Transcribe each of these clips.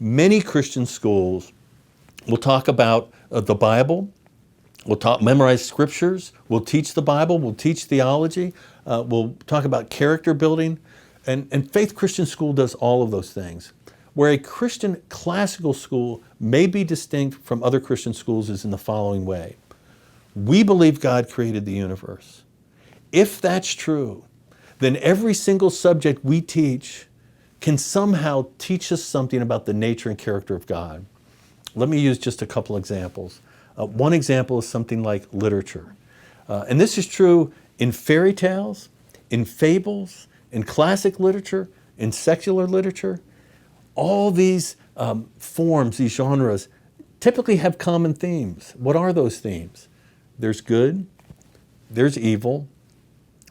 Many Christian schools will talk about the Bible, we'll memorize scriptures, we'll teach the Bible, we'll teach theology, we'll talk about character building, and Faith Christian School does all of those things. Where a Christian classical school may be distinct from other Christian schools is in the following way. We believe God created the universe. If that's true, then every single subject we teach can somehow teach us something about the nature and character of God. Let me use just a couple examples. One example is something like literature. And this is true in fairy tales, in fables, in classic literature, in secular literature. All these forms, these genres, typically have common themes. What are those themes? There's good, there's evil,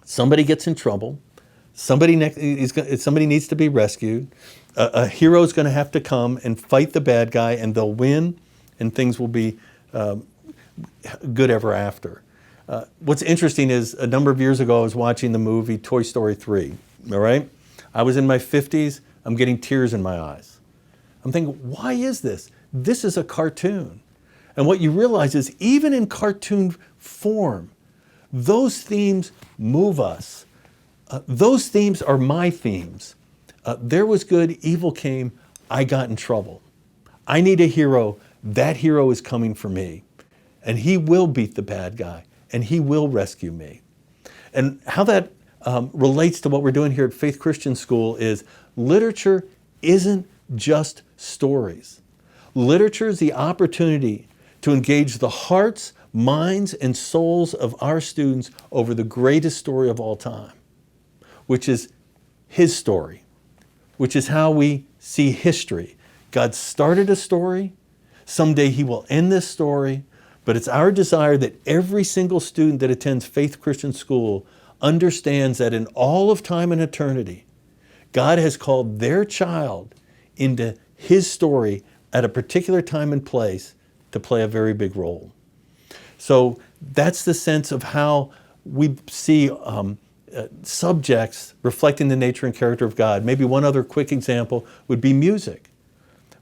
somebody gets in trouble, somebody needs to be rescued, a hero's going to have to come and fight the bad guy, and they'll win, and things will be good ever after. What's interesting is a number of years ago I was watching the movie Toy Story 3, all right? I was in my 50s, I'm getting tears in my eyes. I'm thinking, why is this? This is a cartoon. And what you realize is even in cartoon form, those themes move us. Those themes are my themes. There was good, evil came, I got in trouble. I need a hero, that hero is coming for me. And he will beat the bad guy, and he will rescue me. And how that relates to what we're doing here at Faith Christian School is literature isn't just stories. Literature is the opportunity to engage the hearts, minds, and souls of our students over the greatest story of all time, which is his story, which is how we see history. God started a story. Someday he will end this story. But it's our desire that every single student that attends Faith Christian School understands that in all of time and eternity, God has called their child into his story at a particular time and place to play a very big role. So that's the sense of how we see subjects reflecting the nature and character of God. Maybe one other quick example would be music.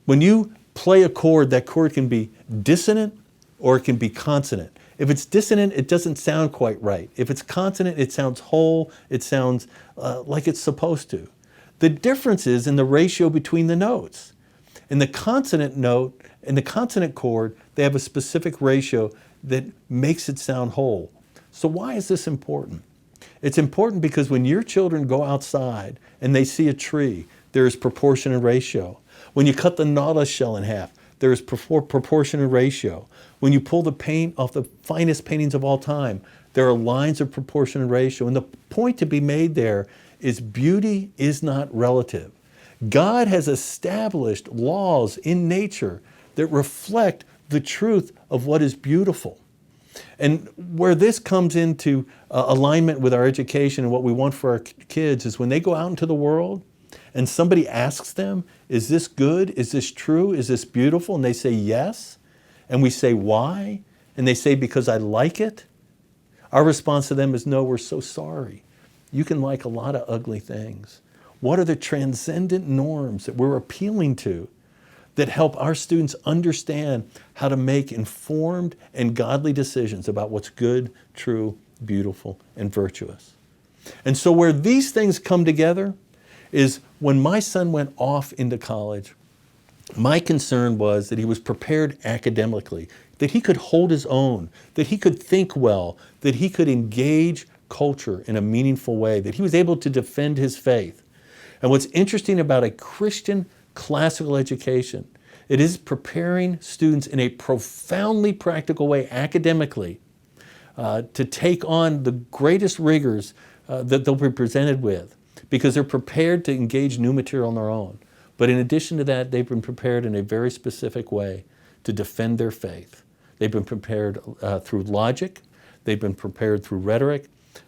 When you play a chord, that chord can be dissonant or it can be consonant. If it's dissonant, it doesn't sound quite right. If it's consonant, it sounds whole, it sounds like it's supposed to. The difference is in the ratio between the notes. In the consonant note, in the consonant chord, they have a specific ratio that makes it sound whole. So why is this important? It's important because when your children go outside and they see a tree, there is proportion and ratio. When you cut the nautilus shell in half, there is proportion and ratio. When you pull the paint off the finest paintings of all time, there are lines of proportion and ratio. And the point to be made there is beauty is not relative. God has established laws in nature that reflect the truth of what is beautiful. And where this comes into alignment with our education and what we want for our kids is when they go out into the world and somebody asks them, is this good? Is this true? Is this beautiful? And they say yes. And we say, why? And they say, because I like it. Our response to them is, no, we're so sorry. You can like a lot of ugly things. What are the transcendent norms that we're appealing to that help our students understand how to make informed and godly decisions about what's good, true, beautiful, and virtuous? And so where these things come together is when my son went off into college, my concern was that he was prepared academically, that he could hold his own, that he could think well, that he could engage culture in a meaningful way, that he was able to defend his faith. And what's interesting about a Christian classical education, it is preparing students in a profoundly practical way academically to take on the greatest rigors that they'll be presented with, because they're prepared to engage new material on their own. But in addition to that, they've been prepared in a very specific way to defend their faith. They've been prepared through logic, they've been prepared through rhetoric,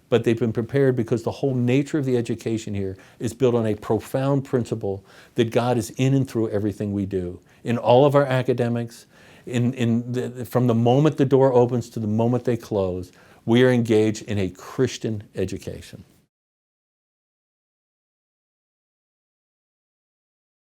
but they've been prepared because the whole nature of the education here is built on a profound principle that God is in and through everything we do. In all of our academics, from the moment the door opens to the moment they close, we are engaged in a Christian education.